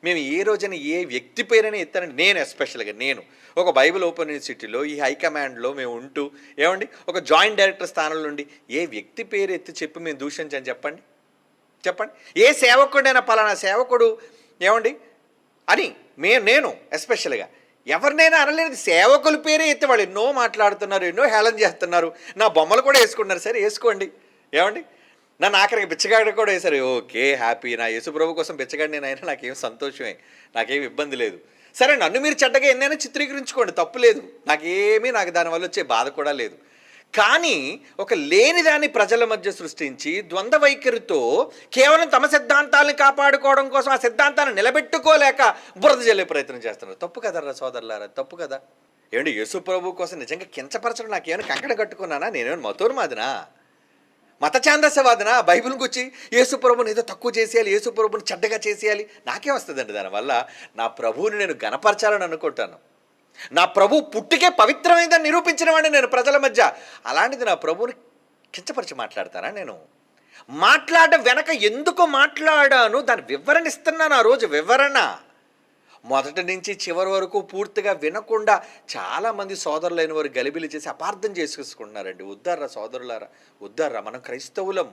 మేము ఏ రోజున ఏ వ్యక్తి పేరైనా ఎత్తానండి. నేను ఎస్పెషల్‌గా ఒక బైబిల్ ఓపెన్ యూనివర్సిటీలో ఈ హైకమాండ్‌లో మేము ఉంటూ ఏవండీ ఒక జాయింట్ డైరెక్టర్ స్థానంలో ఉండి ఏ వ్యక్తి పేరు ఎత్తి చెప్పి మేము దూషించాం చెప్పండి? చెప్పండి. ఏ సేవకుడైనా పలానా సేవకుడు ఏవండీ అని నేను ఎస్పెషల్‌గా ఎవరినైనా అనలేనిది సేవకుల పేరే ఎత్తి వాళ్ళు ఎన్నో మాట్లాడుతున్నారు, ఎన్నో హేళన చేస్తున్నారు. నా బొమ్మలు కూడా యేసుకుంటున్నారు. సరే యేసుకోండి. ఏవండీ నన్ను ఆఖరికి బిచ్చగాడు కూడా వేశారు. ఓకే. హ్యాపీ. నా యేసుప్రభు కోసం బిచ్చగాడు నేనైనా నాకేం సంతోషమే. నాకేం ఇబ్బంది లేదు. సరే నన్ను మీరు చెడ్డగా ఎన్నైనా చిత్రీకరించుకోండి, తప్పు లేదు. నాకు దానివల్ల వచ్చే బాధ కూడా లేదు. కానీ ఒక లేనిదాన్ని ప్రజల మధ్య సృష్టించి ద్వంద్వ వైఖరితో కేవలం తమ సిద్ధాంతాలను కాపాడుకోవడం కోసం ఆ సిద్ధాంతాన్ని నిలబెట్టుకోలేక బురద జల్లే ప్రయత్నం చేస్తున్నారు. తప్పు కదరా సోదరులారా, తప్పు కదా. ఏమండి యేసుప్రభు కోసం నిజంగా కించపరచడం నాకేమైనా కంకణ కట్టుకున్నానా? నేనేమైనా మతోన్మాదినా, మత ఛాందసవాదనా? బైబిల్కి వచ్చి యేసుప్రభుని ఏదో తక్కువ చేసేయాలి, యేసుప్రభుని చెడ్డగా చేసేయాలి. నాకేం వస్తుందండి దానివల్ల? నా ప్రభువుని నేను గణపరచాలని అనుకుంటాను. నా ప్రభు పుట్టుకే పవిత్రమైందని నిరూపించిన వాడిని నేను ప్రజల మధ్య. అలాంటిది నా ప్రభువుని కించపరిచి మాట్లాడతానా నేను? మాట్లాడడం వెనక ఎందుకు మాట్లాడాను దాని వివరణ ఇస్తున్నాను. ఆ రోజు వివరణ మొదటి నుంచి చివరి వరకు పూర్తిగా వినకుండా చాలామంది సోదరులైన వారు గలిబిలి చేసి అపార్థం చేసుకుంటున్నారండి. వద్దారా సోదరులారా, వద్దారా. మనం క్రైస్తవులం.